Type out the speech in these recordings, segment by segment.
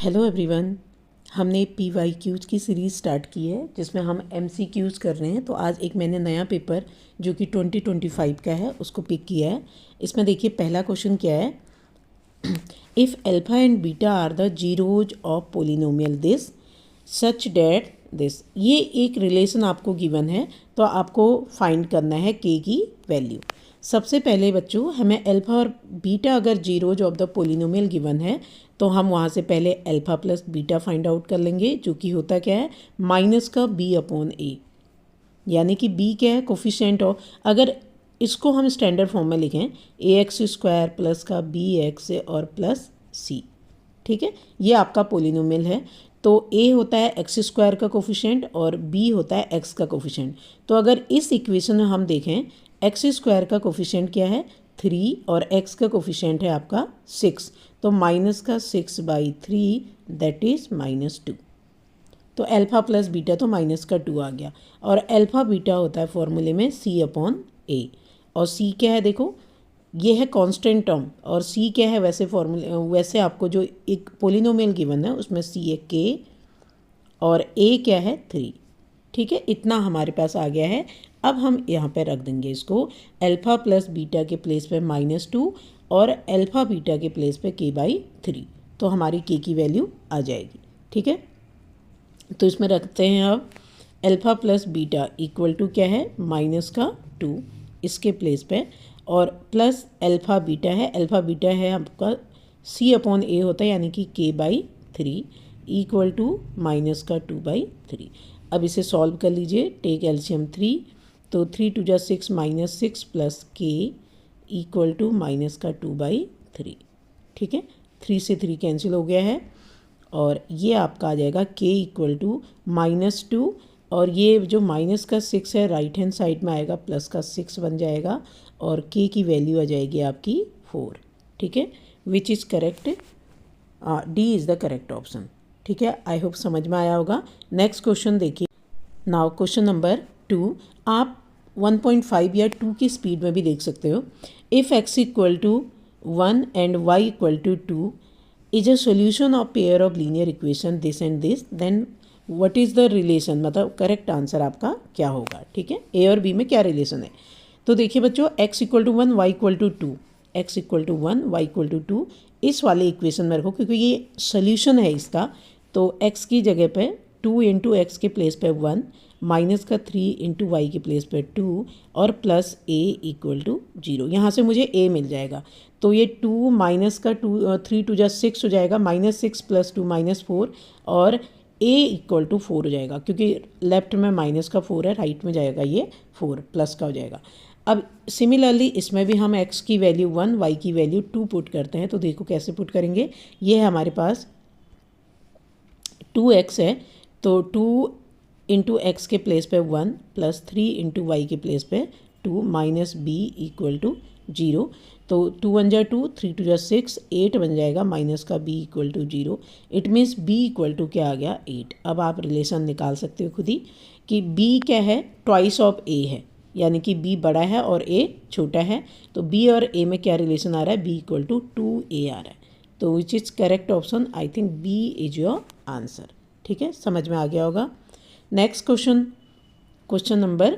Hello everyone. हमने PYQs की series start की है जिसमें हम MCQs कर रहे हैं। तो आज एक मैंने नया पेपर जो कि 2025 का है उसको पिक किया है। इसमें देखिए पहला क्वेश्चन क्या है, if alpha and beta are the zeros of polynomial this such that this. ये एक रिलेशन आपको गिवन है तो आपको फाइंड करना है के की वैल्यू। सबसे पहले बच्चों हमें अल्फ़ा और बीटा अगर zeros of the polynomial given है तो हम वहाँ से पहले alpha plus beta find out कर लेंगे, जो कि होता क्या है माइनस का b अपॉन ए, यानी कि b क्या है कोफिशिएंट ऑफ, अगर इसको हम स्टैंडर्ड फॉर्म में लिखें ax² प्लस का bx और प्लस c। ठीक है, ये आपका पोलिनोमियल है। तो a होता है x² का कोफिशिएंट और b होता है x का कोफिशिएंट। तो अगर इस इक्वेशन में हम देखें x² का कोफिशिएंट क्या है 3 और x का कोफिशिएंट है आपका 6, तो माइनस का 6/3 दैट इज़ -2। तो अल्फ़ा प्लस बीटा तो माइनस का 2 आ गया। और अल्फ़ा बीटा होता है फॉर्मूले में c अपॉन ए, और c क्या है देखो ये है कांस्टेंट टर्म, और c क्या है वैसे आपको जो एक पोलिनोमियल गिवन है उसमें c है k और a क्या है 3। ठीक है, इतना हमारे पास आ गया है। अब हम यहाँ पे रख देंगे इसको अल्फ़ा प्लस बीटा के प्लेस पे -2 और अल्फ़ा बीटा के प्लेस पे k/3, तो हमारी k की वैल्यू आ जाएगी। ठीक है, तो इसमें रखते हैं अब alpha plus beta equal to क्या है -2 इसके प्लेस पे, और प्लस अल्फ़ा बीटा है, अल्फ़ा बीटा है आपका c अपॉन ए होता है यानी कि k/3 इक्वल टू -2/3। अब इसे सॉल्व कर लीजिए, टेक एलसीएम 3, तो 3 2 जा 6 -6 प्लस k इक्वल टू -2/3। ठीक है, 3 से 3 कैंसिल हो गया है और ये आपका आ जाएगा k इक्वल टू -2, और ये जो माइनस का 6 है राइट हैंड साइड में आएगा, प्लस का 6 बन जाएगा और k की वैल्यू आ जाएगी आपकी 4। ठीक है, which is correct, D is the correct option. ठीक है, आई होप समझ में आया होगा। नेक्स्ट क्वेश्चन देखिए, नाउ क्वेश्चन नंबर 2, आप 1.5 या 2 की स्पीड में भी देख सकते हो। If x equal to 1 and y equal to 2 is a solution of pair of linear equation this and this, then what is the relation, मतलब करेक्ट आंसर आपका क्या होगा। ठीक है, ए और बी में क्या रिलेशन है। तो देखिए बच्चों x equal to 1 y equal to 2, x equal to 1 y equal to 2 इस वाले इक्वेशन में रखो, क्योंकि ये सोल्यूशन है इसका। तो x की जगह पे 2 इंटू एक्स के प्लेस पे 1, माइनस का 3 इंटू वाई के प्लेस पे 2 और प्लस a इक्वल टू 0। यहाँ से मुझे a मिल जाएगा, तो ये 2 माइनस का 2 3 2 जा 6 हो जाएगा, -6 प्लस 2 -4, और a इक्वल टू 4 हो जाएगा, क्योंकि लेफ्ट में माइनस का 4 है, राइट में जाएगा ये 4 प्लस का हो जाएगा। अब सिमिलरली इसमें भी हम x की वैल्यू 1 y की वैल्यू 2 पुट करते हैं। तो देखो कैसे पुट करेंगे, ये है हमारे पास 2x है, तो 2 इंटू एक्स के प्लेस पे 1 प्लस 3 इंटू वाई के प्लेस पे 2 माइनस b इक्वल टू 0। तो 2 1 जा 2, 3 2 जा 6, 8 बन जाएगा, माइनस का b equal to 0। It means b equal to क्या आ गया 8। अब आप रिलेशन निकाल सकते हो खुद ही कि b क्या है ट्वाइस ऑफ a है, यानी कि b बड़ा है और a छोटा है। तो b और a में क्या रिलेशन आ रहा है, b इक्वल टू 2a आ रहा है। तो which is correct option, I think b is your answer. ठीक है, समझ में आ गया होगा। नेक्स्ट क्वेश्चन, क्वेश्चन नंबर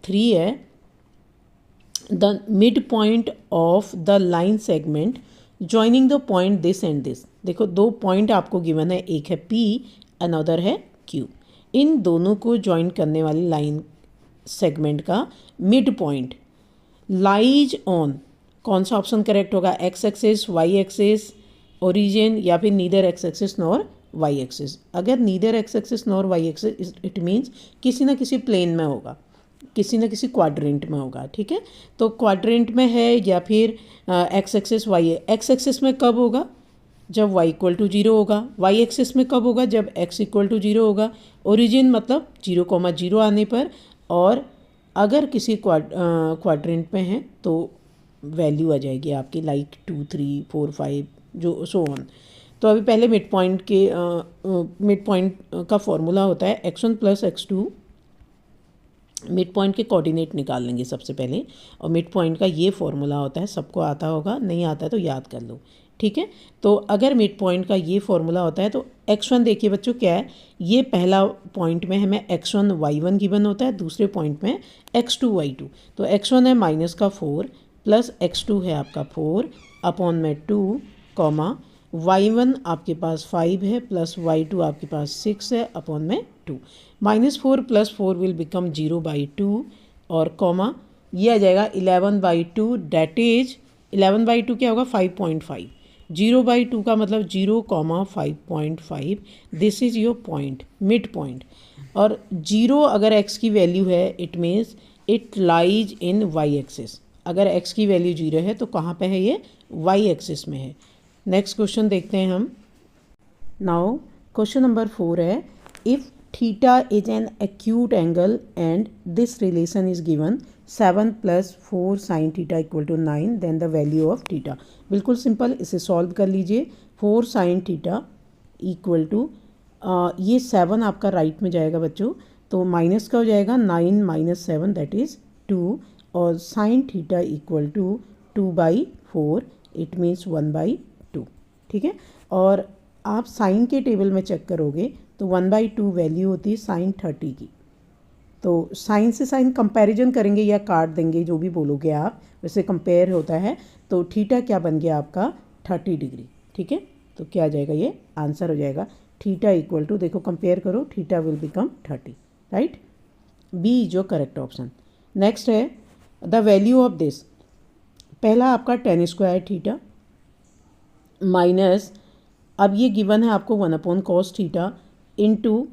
3 है, the mid point of the line segment joining the point this and this. देखो दो पॉइंट आपको गिवन है, एक है P अनदर है Q। इन दोनों को ज्वाइन करने वाली लाइन सेगमेंट का मिड पॉइंट लाइज ऑन, कौन सा ऑप्शन करेक्ट होगा, x axis, y axis, origin, या फिर neither x axis nor Y axis. अगर neither X axis nor Y axis, it means किसी ना किसी प्लेन में होगा, किसी ना किसी क्वाड्रेंट में होगा। ठीक है, तो क्वाड्रेंट में है या फिर x axis y, x axis में कब होगा, जब y इक्वल टू 0 होगा, वाई एक्सिस में कब होगा, जब x इक्वल टू 0 होगा, ओरिजिन मतलब 0,0 आने पर, और अगर किसी क्वाड्रेंट में है तो वैल्यू आ जाएगी आपकी लाइक 2 3 4 5 जो सो ऑन। तो अभी पहले मिड पॉइंट का फॉर्मूला होता है x1 plus x2। Mid point के कोऑर्डिनेट निकाल लेंगे सबसे पहले, और मिड पॉइंट का ये फॉर्मूला होता है, सबको आता होगा, नहीं आता है तो याद कर लो, ठीक है। तो अगर मिड पॉइंट का ये फॉर्मूला होता है तो x1 देखिए बच्चों क्या है, ये पहला पॉइंट में हमें x1 y1 गिवन होता है, दूसरे पॉइंट में x2 y2। तो x1 है माइनस का 4 प्लस x2 है आपका 4 अपॉन में 2 कॉमा y1 आपके पास 5 है प्लस y2 आपके पास 6 है अपॉन में 2। -4 + 4 विल बिकम 0/2 और कॉमा ये आ जाएगा 11/2 डेट इज 11/2 क्या होगा 5.5। 0/2 का मतलब 0,5.5। This is your point, mid point. और 0 अगर x की वैल्यू है it means it lies in y axis. अगर x की वैल्यू 0 है तो कहाँ पे है, ये y एक्सिस में है। नेक्स्ट क्वेश्चन देखते हैं हम। नाउ क्वेश्चन नंबर 4 है, if theta is an acute angle and this relation is given 7 + 4 sin theta = 9 then the value of theta. बिल्कुल सिंपल, इसे सॉल्व कर लीजिए। 4 sin थीटा इक्वल टू ये 7 आपका राइट में जाएगा बच्चों, तो माइनस का हो जाएगा 9 - 7 दैट इज़ 2 और sin theta equal to 2/4 it means 1/2। ठीक है। और आप साइन के टेबल में चेक करोगे तो 1/2 वैल्यू होती है sin 30 की। तो साइन से साइन कंपैरिजन करेंगे या काट देंगे, जो भी बोलोगे आप, वैसे कंपेयर होता है। तो थीटा क्या बन गया आपका 30 डिग्री। ठीक है। तो क्या आ जाएगा, ये आंसर हो जाएगा थीटा इक्वल टू, देखो कंपेयर करो, theta will become 30, right. B जो करेक्ट ऑप्शन। नेक्स्ट है द वैल्यू ऑफ दिस। पहला आपका tan² थीटा माइनस, अब ये गिवन है आपको 1/cos theta into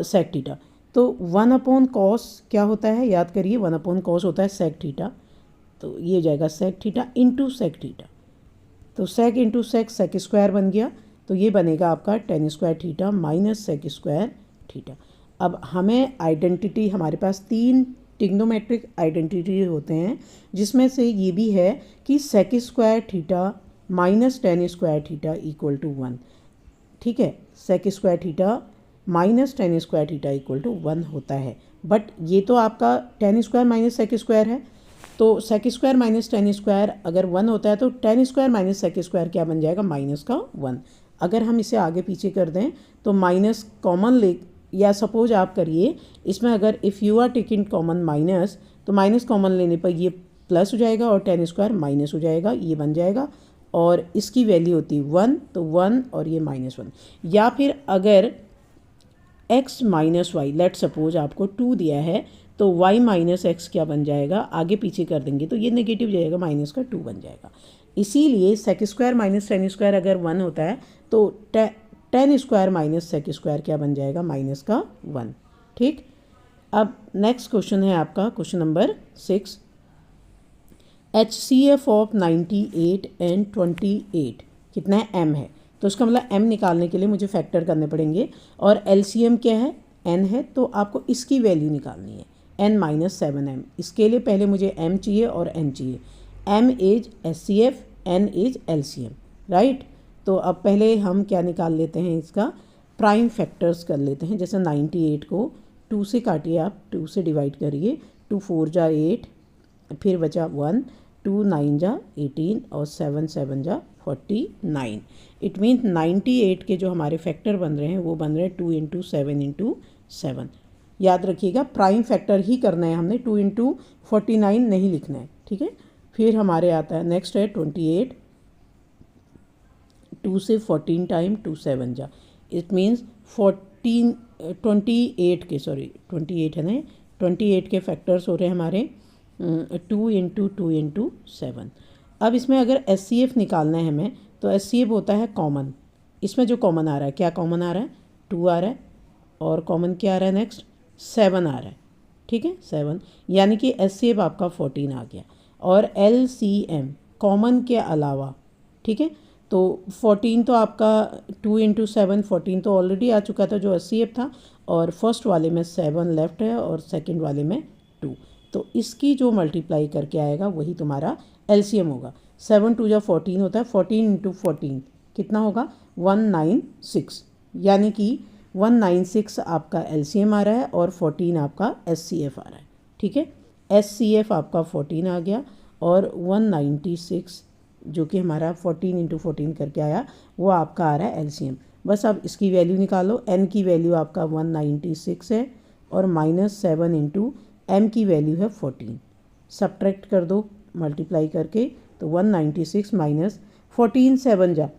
sec theta. तो 1/cos क्या होता है, याद करिए 1/cos होता है sec थीटा। तो ये हो जाएगा sec theta into sec theta. तो sec इंटू sec बन गया, तो ये बनेगा आपका tan² theta minus sec² theta. अब हमें आइडेंटिटी, हमारे पास 3 ट्रिग्नोमेट्रिक आइडेंटिटी होते हैं, जिसमें से ये भी है कि sec² theta minus tan² theta equal to 1। ठीक है। sec² theta minus tan² theta equal to 1 होता है। बट ये तो आपका tan² माइनस sec² है, तो sec² माइनस tan² अगर 1 होता है तो tan² माइनस sec² क्या बन जाएगा, माइनस का 1। अगर हम इसे आगे पीछे कर दें तो माइनस कॉमन ले, या सपोज आप करिए इसमें अगर if you are taking common minus, तो माइनस कॉमन लेने पर ये प्लस हो जाएगा और tan² माइनस हो जाएगा, ये बन जाएगा। और इसकी वैल्यू होती है 1, तो 1 और ये -1। या फिर अगर x - y, लेट सपोज आपको 2 दिया है, तो y - x क्या बन जाएगा, आगे पीछे कर देंगे तो ये नेगेटिव जाएगा, माइनस का 2 बन जाएगा। इसीलिए sec² माइनस tan² अगर 1 होता है तो tan² माइनस sec² क्या बन जाएगा, माइनस का 1। ठीक। अब नेक्स्ट क्वेश्चन है आपका question number 6। HCF of 98 and 28 कितना है, m है। तो उसका मतलब m निकालने के लिए मुझे फैक्टर करने पड़ेंगे, और LCM क्या है, n है, तो आपको इसकी वैल्यू निकालनी है, n - 7m। इसके लिए पहले मुझे m चाहिए और n चाहिए। m is HCF, n is LCM, right. तो अब पहले हम क्या निकाल लेते हैं, इसका प्राइम फैक्टर्स कर लेते हैं। जैसे 98 को 2 से काटिए, आप 2 से डिवाइड करिए, 2 4 जा 8, फिर बचा 1, 2 9 जा 18 और 7 7 जा 49। इट मीन्स 98 के जो हमारे फैक्टर बन रहे हैं वो बन रहे हैं 2 × 7 × 7। याद रखिएगा प्राइम फैक्टर ही करना है हमने, 2 × 49 नहीं लिखना है। ठीक है। फिर हमारे आता है नेक्स्ट है 28, 2 से 14 टाइम 2 7 जा, इट मीन्स 28 है ना, 28 के फैक्टर्स हो रहे हैं हमारे 2 × 2 × 7। अब इसमें अगर HCF निकालना है हमें, तो HCF होता है कॉमन। इसमें जो कॉमन आ रहा है, क्या कॉमन आ रहा है, 2 आ रहा है, और कॉमन क्या आ रहा है नेक्स्ट, 7 आ रहा है। ठीक है, 7, यानी कि HCF आपका 14 आ गया। और LCM कॉमन के अलावा, ठीक है, तो 14 तो आपका 2 × 7, 14 तो ऑलरेडी आ चुका था जो HCF था, और फर्स्ट वाले में 7 लेफ्ट है और सेकंड वाले में 2, तो इसकी जो मल्टीप्लाई करके आएगा वही तुम्हारा LCM होगा। 7 2 जा 14 होता है, 14 × 14 कितना होगा, 196, यानी कि 196 आपका LCM आ रहा है और 14 आपका HCF आ रहा है। ठीक है, HCF आपका 14 आ गया और 196 जो कि हमारा 14 इंटू 14 करके आया, वो आपका आ रहा है एलसीएम। बस अब इसकी वैल्यू निकालो। n की वैल्यू आपका 196 है और -7 इंटू m की वैल्यू है 14। सब्ट्रैक्ट कर दो मल्टीप्लाई करके, तो 196 माइनस 14 7 जा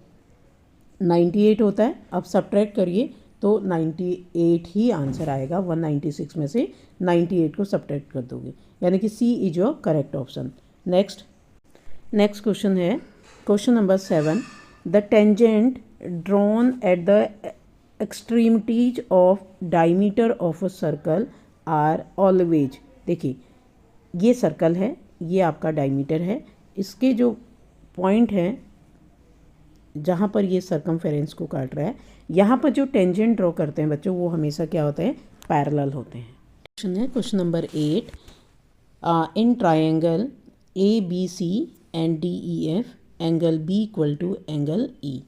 98 होता है। अब सब्ट्रैक्ट करिए तो 98 ही आंसर आएगा। 196 में से 98 को सब्ट्रैक्ट कर दोगे, यानी कि C is your correct option. Next question है question number 7। The tangent drawn at the extremities of diameter of a circle are always. देखिए ये सर्कल है, ये आपका डायमीटर है, इसके जो पॉइंट हैं जहाँ पर ये सरकमफेरेंस को काट रहा है, यहाँ पर जो टेंजेंट ड्रॉ करते हैं बच्चों, वो हमेशा क्या होते हैं, पैरेलल होते हैं। क्वेश्चन है question number 8। In triangle A B C and D E F angle B equal to angle E.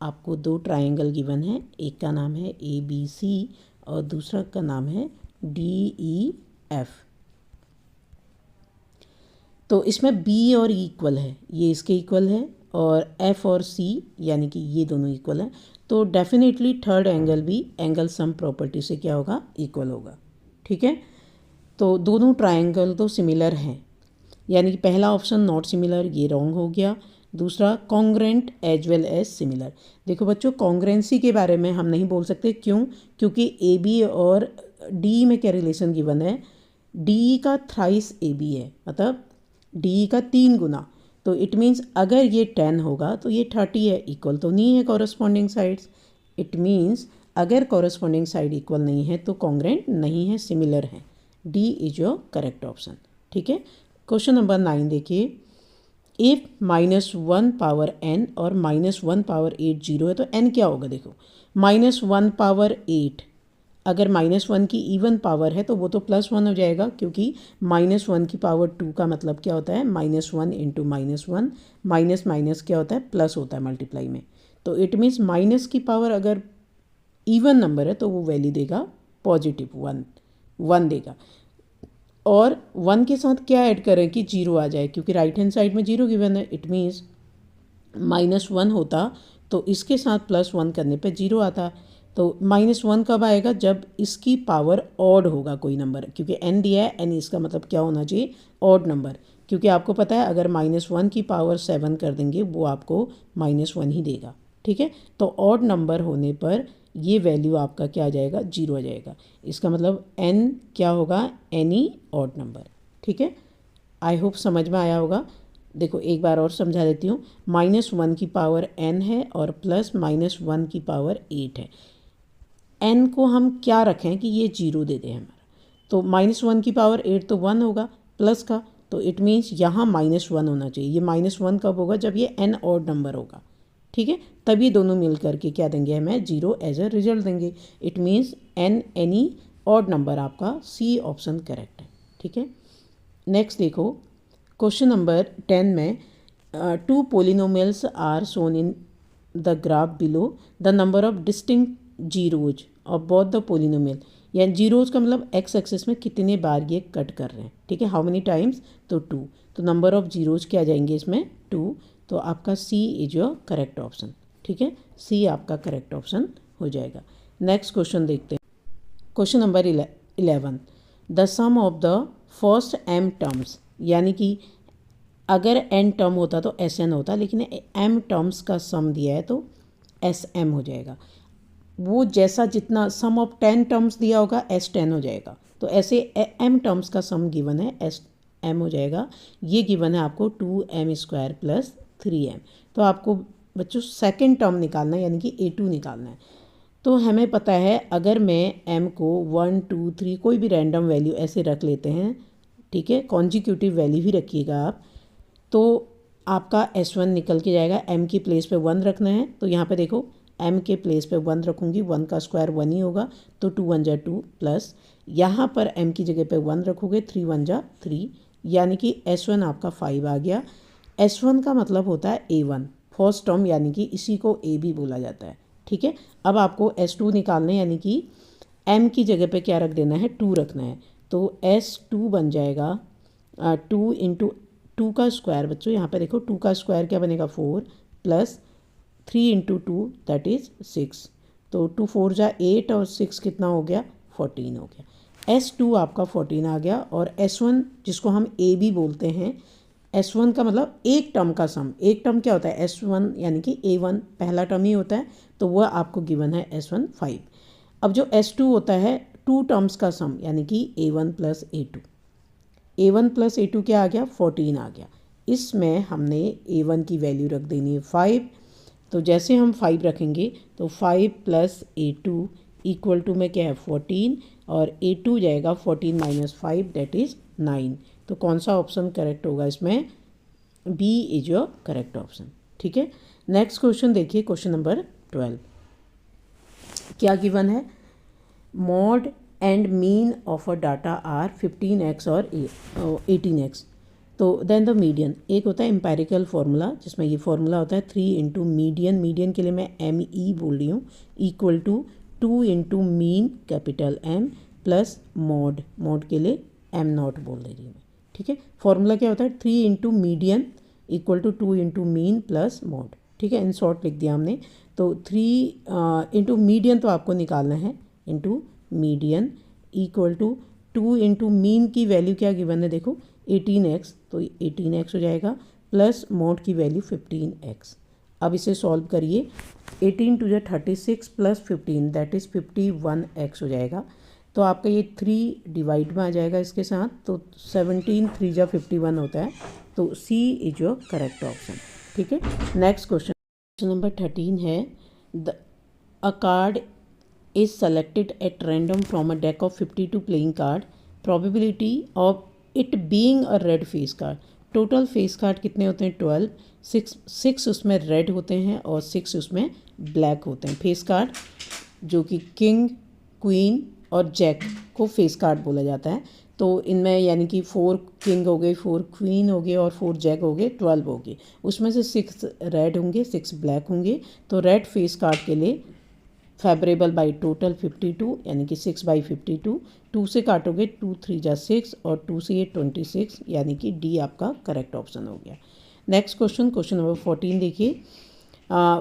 आपको दो ट्रायंगल गिवन है, एक का नाम है ए बी सी और दूसरा का नाम है डी ई एफ। तो इसमें b और e इक्वल है, ये इसके इक्वल है, और f और c यानी कि ये दोनों इक्वल है। तो डेफिनेटली थर्ड एंगल भी एंगल सम प्रॉपर्टी से क्या होगा, इक्वल होगा। ठीक है, तो दोनों ट्रायंगल तो सिमिलर हैं, यानी कि पहला ऑप्शन नॉट सिमिलर, ये रॉन्ग हो गया। दूसरा congruent as well as similar. देखो बच्चों, कॉन्ग्रेंसी के बारे में हम नहीं बोल सकते, क्यों? क्योंकि ए बी और डी में क्या रिलेशन गिवन है, डी का थ्राइस ए बी है, मतलब डी का 3 गुना। तो इट मीन्स अगर ये 10 होगा तो ये 30 है, इक्वल तो नहीं है कॉरस्पॉन्डिंग साइड्स। इट मीन्स अगर कॉरस्पॉन्डिंग साइड इक्वल नहीं है तो कॉन्ग्रेंट नहीं है, सिमिलर है। D is your correct option. ठीक है, क्वेश्चन नंबर 9 देखिए। इफ -1 पावर n और -1 पावर 8 जीरो है तो n क्या होगा? देखो -1 पावर 8 अगर -1 की इवन पावर है तो वो तो +1 हो जाएगा, क्योंकि -1 की पावर 2 का मतलब क्या होता है, -1 इंटू -1, माइनस माइनस क्या होता है, प्लस होता है मल्टीप्लाई में। तो इट मीन्स माइनस की पावर अगर इवन नंबर है तो वो वैल्यू देगा पॉजिटिव 1 देगा। और 1 के साथ क्या ऐड करें कि 0 आ जाए, क्योंकि राइट हैंड साइड में 0 गिवन है। इट मीन्स -1 होता तो इसके साथ +1 करने पे 0 आता। तो -1 कब आएगा? जब इसकी पावर ऑड होगा कोई नंबर, क्योंकि n दिया है, n इसका मतलब क्या होना चाहिए, ऑड नंबर। क्योंकि आपको पता है अगर -1 की पावर 7 कर देंगे वो आपको -1 ही देगा। ठीक है, तो ऑड नंबर होने पर ये वैल्यू आपका क्या आ जाएगा, 0 आ जाएगा। इसका मतलब n क्या होगा, एनी ऑड नंबर। ठीक है, आई होप समझ में आया होगा। देखो एक बार और समझा देती हूँ। -1 की पावर n है और प्लस -1 की पावर 8 है। n को हम क्या रखें कि ये 0 दे दें हमारा, तो -1 की पावर 8 तो 1 होगा प्लस का, तो इट मीन्स यहाँ -1 होना चाहिए। ये -1 कब होगा? जब ये n ऑड नंबर होगा। ठीक है, तब ये दोनों मिल करके क्या देंगे हमें, 0 एज अ रिजल्ट देंगे। It means n any odd number, आपका सी ऑप्शन करेक्ट है। ठीक है, नेक्स्ट देखो क्वेश्चन नंबर 10 में 2 polynomials are shown in the graph below. The number of distinct zeros of both the polynomial, यानी zeros का मतलब एक्स एक्सिस में कितने बार ये कट कर रहे हैं। ठीक है, हाउ मेनी टाइम्स, तो 2। तो नंबर ऑफ जीरोज क्या जाएंगे इसमें, 2। तो आपका सी इज योर करेक्ट ऑप्शन। ठीक है, सी आपका करेक्ट ऑप्शन हो जाएगा। नेक्स्ट क्वेश्चन देखते हैं, question number 11। The sum of the first m terms, यानी कि अगर n टर्म होता तो Sn होता, लेकिन m टर्म्स का सम दिया है तो Sm हो जाएगा। वो जैसा जितना सम ऑफ 10 टर्म्स दिया होगा S10 हो जाएगा। तो ऐसे m टर्म्स का सम गिवन है Sm हो जाएगा। ये गिवन है आपको 2m² + 3m। तो आपको बच्चों सेकेंड टर्म निकालना है, यानी कि A2 निकालना है। तो हमें पता है अगर मैं m को 1 2 3 कोई भी रैंडम वैल्यू ऐसे रख लेते हैं, ठीक है, कॉन्जिक्यूटिव वैल्यू ही रखिएगा आप, तो आपका S1 निकल के जाएगा। m की प्लेस पे 1 रखना है, तो यहाँ पे देखो m के प्लेस पे 1 रखूँगी, 1 का स्क्वायर 1 ही होगा, तो 2 1 जा 2 प्लस यहाँ पर m की जगह पे 1 रखोगे, 3 1 जा 3, यानी कि S1 आपका 5 आ गया। S1 का मतलब होता है A1 फर्स्ट टर्म, यानी कि इसी को A भी बोला जाता है। ठीक है, अब आपको S2 निकालना है, यानी कि m की जगह पे क्या रख देना है, 2 रखना है। तो S2 बन जाएगा 2 इंटू 2 का स्क्वायर बच्चों, यहाँ पे देखो 2 का स्क्वायर क्या बनेगा 4 प्लस 3 इंटू 2 दैट इज़ 6। तो 2 4 जा 8 और 6 कितना हो गया 14 हो गया। S2 आपका 14 आ गया। और S1 जिसको हम A भी बोलते हैं, S1 का मतलब एक टर्म का सम। एक टर्म क्या होता है S1 यानी कि A1 पहला टर्म ही होता है, तो वह आपको गिवन है S1 5। अब जो S2 होता है 2 टर्म्स का सम यानी कि A1 plus A2। A1 plus A2 क्या आ गया 14 आ गया। इसमें हमने A1 की वैल्यू रख देनी है 5। तो जैसे हम 5 रखेंगे तो 5 प्लस A2 इक्वल टू में क्या है 14 और A2 जाएगा 14 माइनस 5 दैट इज़ 9। तो कौन सा ऑप्शन करेक्ट होगा इसमें, B is your correct option. ठीक है, नेक्स्ट क्वेश्चन देखिए, क्वेश्चन नंबर 12 क्या गिवन है, mode and mean of a data are 15x और 18x। तो देन द मीडियन, एक होता है एम्पेरिकल फार्मूला जिसमें ये फार्मूला होता है 3 इंटू मीडियन, मीडियन के लिए मैं ME बोल रही हूँ, equal to 2 into mean capital M plus mode, mode के लिए M0 बोल दे रही हूँ मैं। ठीक है, फार्मूला क्या होता है 3 into median equal to 2 into mean plus mode. ठीक है, इन शॉर्ट लिख दिया हमने। तो 3 इंटू मीडियन तो आपको निकालना है, into median equal to 2 into mean की वैल्यू क्या गिवन है देखो 18x, तो 18x हो जाएगा प्लस मॉड की वैल्यू 15x। अब इसे सॉल्व करिए, 18 टू जो 36 प्लस 15 दैट इज़ 51x हो जाएगा। तो आपका ये 3 डिवाइड में आ जाएगा इसके साथ, तो 17 3 जा 51 होता है। तो C is your correct option. ठीक है, नेक्स्ट क्वेश्चन नंबर 13 है, अ card is selected at random from a deck of 52 playing card, probability of it being a red face card। Total face card कितने होते हैं 12, 6 उसमें रेड होते हैं और 6 उसमें ब्लैक होते हैं। फेस कार्ड जो कि किंग, क्वीन और जैक को फेस कार्ड बोला जाता है। तो इनमें यानी कि 4 किंग हो गए, 4 क्वीन हो गए और 4 जैक हो गए, 12 हो गए। उसमें से 6 रेड होंगे, 6 ब्लैक होंगे। तो रेड फेस कार्ड के लिए फेवरेबल बाई टोटल 52 यानी कि 6 बाई 52, 2 से काटोगे 2 3 जा 6 और 2 से ये 26 यानी कि डी आपका करेक्ट ऑप्शन हो गया। नेक्स्ट क्वेश्चन, क्वेश्चन नंबर 14 देखिए,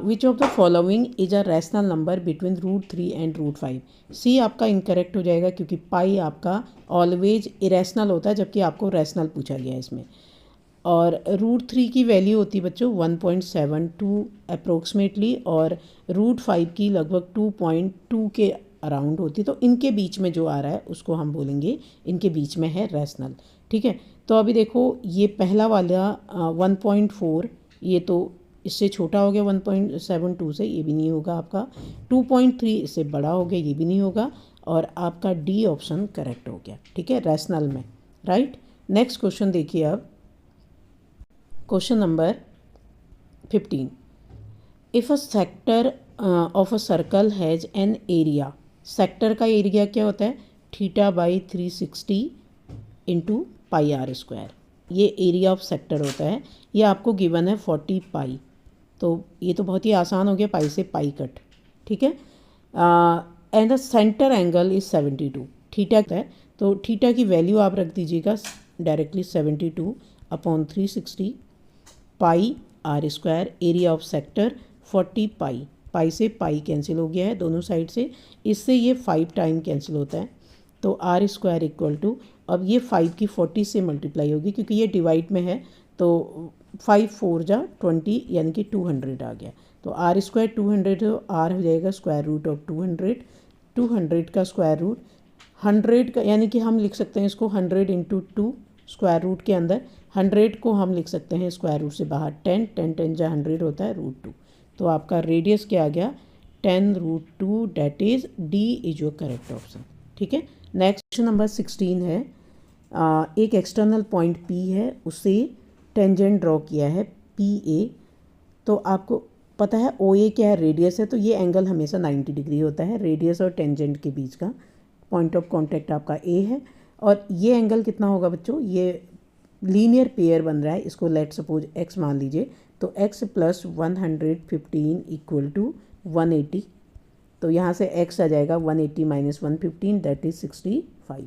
which of the following is a rational number between √3 and √5। सी आपका इनकरेक्ट हो जाएगा क्योंकि पाई आपका ऑलवेज इरेशनल होता है, जबकि आपको रैशनल पूछा गया है इसमें। और √3 की वैल्यू होती है बच्चों 1.72 अप्रोक्सीमेटली और √5 की लगभग 2.2 के अराउंड होती है। तो इनके बीच में जो आ रहा है उसको हम बोलेंगे इनके बीच में है रैशनल। ठीक है, तो अभी देखो ये पहला वाला 1.4 ये तो इससे छोटा हो गया 1.72 से, ये भी नहीं होगा आपका। 2.3 इससे बड़ा हो गया, ये भी नहीं होगा। और आपका डी ऑप्शन करेक्ट हो गया। ठीक है, रैशनल में, राइट। नेक्स्ट क्वेश्चन देखिए अब, question number 15, if a sector of a circle has an area, sector का एरिया क्या होता है θ/360 इंटू πr²। ये एरिया ऑफ सेक्टर होता है। ये आपको गिवन है 40 पाई। तो ये तो बहुत ही आसान हो गया, पाई से पाई कट। ठीक है, and the centre angle is 72। Theta है तो थीटा की वैल्यू आप रख दीजिएगा directly 72 upon 360 pi r²। Area of sector 40 पाई, पाई से पाई कैंसिल हो गया है दोनों साइड से, इससे ये 5 टाइम कैंसिल होता है। तो r² इक्वल टू, अब ये 5 की 40 से मल्टीप्लाई होगी क्योंकि ये डिवाइड में है, तो 5 4 जा 20 यानी कि 200 आ गया। तो r² 200 तो r हो जाएगा स्क्वायर रूट ऑफ 200, 200 का स्क्वायर रूट 100 का, यानी कि हम लिख सकते हैं इसको 100 इंटू 2 स्क्वायर रूट के अंदर। 100 को हम लिख सकते हैं स्क्वायर रूट से बाहर 10, 10 10 जा 100 होता है √2। तो आपका रेडियस क्या आ गया 10√2, that is D is your correct option. ठीक है, नेक्स्ट क्वेश्चन नंबर 16 है, एक एक्सटर्नल पॉइंट P है, उससे टेंजेंट ड्रॉ किया है PA। तो आपको पता है OA क्या है, रेडियस है। तो ये एंगल हमेशा 90 डिग्री होता है, रेडियस और टेंजेंट के बीच का। पॉइंट ऑफ कांटेक्ट आपका A है। और ये एंगल कितना होगा बच्चों, ये लीनियर पेयर बन रहा है, इसको लेट सपोज x मान लीजिए। तो x प्लस 115 इक्वल टू 180। तो यहाँ से x आ जाएगा 180 माइनस 115 दैट इज़ 65।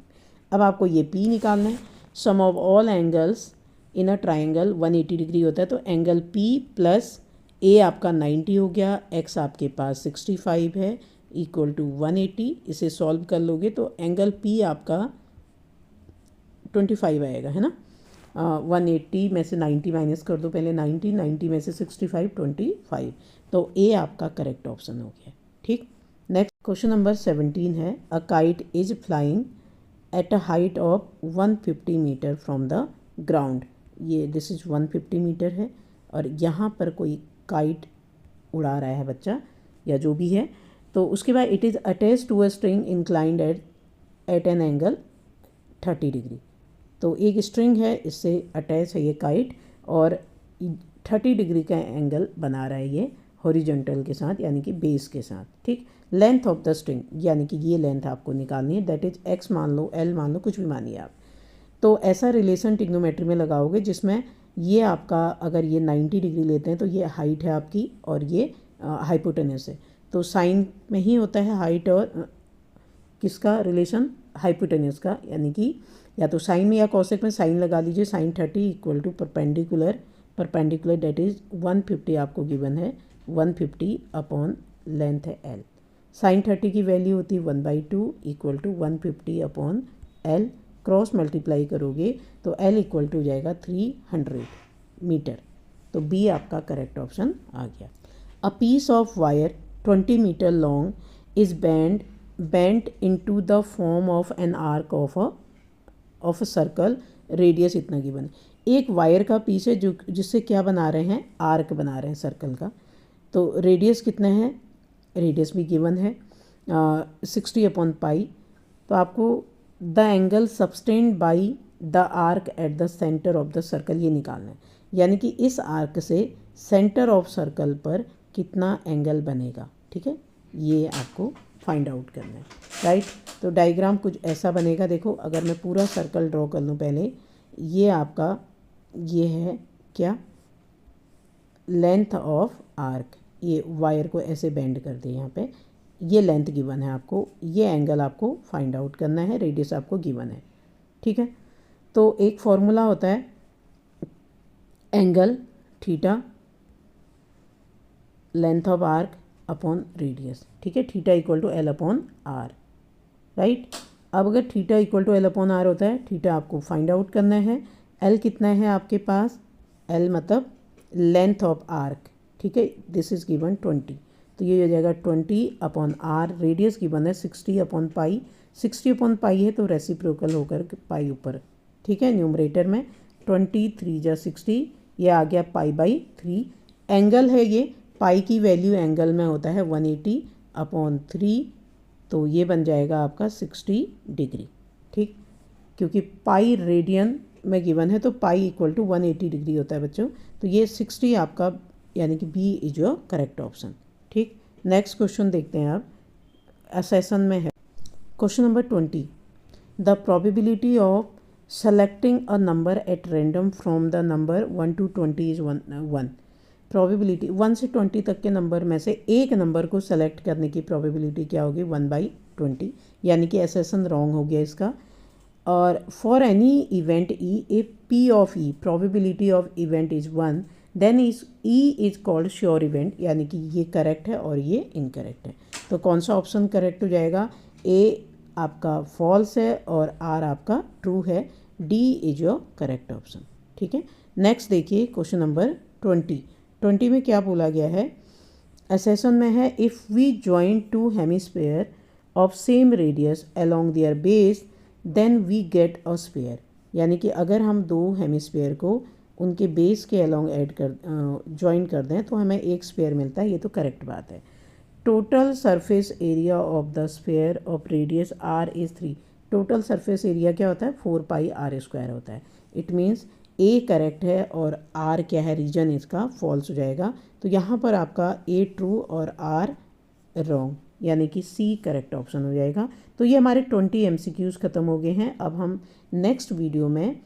अब आपको ये P निकालना है। Sum of all angles in a triangle 180 degree होता है, तो एंगल P प्लस A आपका 90 हो गया, X आपके पास 65 है इक्वल टू 180। इसे सॉल्व कर लोगे तो एंगल P आपका 25 आएगा, है ना। 180 में से 90 माइनस कर दो, पहले 90 में से 65 25, तो A आपका करेक्ट ऑप्शन हो गया। ठीक, नेक्स्ट क्वेश्चन नंबर 17 है, a kite is flying at a height of 150 metre from the ground. ये दिस इज 150 मीटर है और यहाँ पर कोई काइट उड़ा रहा है बच्चा या जो भी है, तो उसके बाद it is attach to a string inclined at an angle 30 degree. तो एक स्ट्रिंग है, इससे अटैच है ये काइट और 30 डिग्री का एंगल बना रहा है ये हॉरिजॉन्टल के साथ, यानी कि बेस के साथ। ठीक, लेंथ ऑफ द स्ट्रिंग यानी कि ये लेंथ आपको निकालनी है, दैट इज x मान लो, l मान लो, कुछ भी मानिए आप। तो ऐसा रिलेशन ट्रिग्नोमेट्री में लगाओगे जिसमें ये आपका, अगर ये 90 डिग्री लेते हैं तो ये हाइट है आपकी और ये हाइपोटेनस है। तो साइन में ही होता है हाइट और किसका रिलेशन, हाइपोटेनस का, यानी कि या तो साइन में या कॉसेक में साइन लगा लीजिए। Sine 30 equal to perpendicular that is 150 आपको गिवन है, 150 अपॉन लेंथ है l। साइन 30 की वैल्यू होती है 1/2 equal to 150 upon l, cross multiply करोगे तो l इक्वल टू हो जाएगा 300 मीटर। तो B आपका करेक्ट ऑप्शन आ गया। A piece of wire 20 metre long is bent into the form of an arc of a circle, radius इतना given है। एक वायर का पीस है जो जिससे क्या बना रहे हैं, आर्क बना रहे हैं सर्कल का। तो रेडियस कितना है, रेडियस भी गिवन है 60 अपॉन पाई। तो आपको the angle subtend by the arc at the centre of the circle ये निकालना है, यानी कि इस आर्क से सेंटर ऑफ सर्कल पर कितना एंगल बनेगा। ठीक है, ये आपको फाइंड आउट करना है, राइट। तो डायग्राम कुछ ऐसा बनेगा, देखो अगर मैं पूरा सर्कल ड्रॉ कर लूँ पहले, ये आपका ये है क्या, लेंथ ऑफ आर्क, ये वायर को ऐसे बेंड कर दे, यहाँ पे ये लेंथ गिवन है आपको, ये एंगल आपको फाइंड आउट करना है, रेडियस आपको गिवन है। ठीक है, तो एक फॉर्मूला होता है angle theta length of arc upon radius. ठीक है, theta equal to l upon r, right. अब अगर theta equal to l upon r होता है, थीटा आपको फाइंड आउट करना है, एल कितना है आपके पास, एल मतलब लेंथ ऑफ आर्क। ठीक है, दिस इज गिवन 20, तो ये हो जाएगा 20 अपॉन आर, रेडियस गिवन है 60 अपॉन पाई, 60 अपॉन पाई है तो रेसिप्रोकल होकर पाई ऊपर। ठीक है, न्यूमरेटर में 20 3 जा 60, ये आ गया पाई/3। एंगल है ये, पाई की वैल्यू एंगल में होता है 180 अपॉन 3, तो ये बन जाएगा आपका 60 डिग्री। ठीक, क्योंकि पाई रेडियन में गिवन है तो पाई इक्वल टू 180 डिग्री होता है बच्चों, तो ये 60 आपका, यानी कि B is your correct option. ठीक, नेक्स्ट क्वेश्चन देखते हैं आप, असेसन में है question number 20, the probability of selecting a number at random from the number 1 to 20 is 1। Probability 1 से 20 तक के नंबर में से एक नंबर को सेलेक्ट करने की प्रोबेबिलिटी क्या होगी, 1/20, यानी कि असेसन रॉन्ग हो गया इसका। और for any event E, a P of E probability of event is 1, then is E is called sure event, यानी कि ये करेक्ट है और ये इनकरेक्ट है। तो कौन सा ऑप्शन करेक्ट हो जाएगा, ए आपका फॉल्स है और आर आपका ट्रू है, D is your correct option. ठीक है, नेक्स्ट देखिए क्वेश्चन नंबर 20 में क्या बोला गया है, असेसन में है, if we join two hemisphere of same radius along their base then we get a sphere, यानी कि अगर हम दो हेमिस्फेयर को उनके बेस के अलोंग ज्वाइन कर दें तो हमें एक स्फेयर मिलता है, ये तो करेक्ट बात है। Total surface area of the sphere of radius r is 3, total surface area क्या होता है, 4πr² होता है। इट मीन्स ए करेक्ट है और आर क्या है, रीजन इसका फॉल्स हो जाएगा। तो यहाँ पर आपका ए ट्रू और आर रॉन्ग, यानी कि सी करेक्ट ऑप्शन हो जाएगा। तो ये हमारे 20 MCQs ख़त्म हो गए हैं। अब हम नेक्स्ट वीडियो में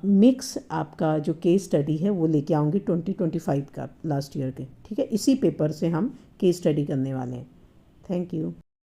मिक्स आपका जो केस स्टडी है वो लेके आऊँगी 2025 का, लास्ट ईयर के। ठीक है, इसी पेपर से हम केस स्टडी करने वाले हैं। Thank you.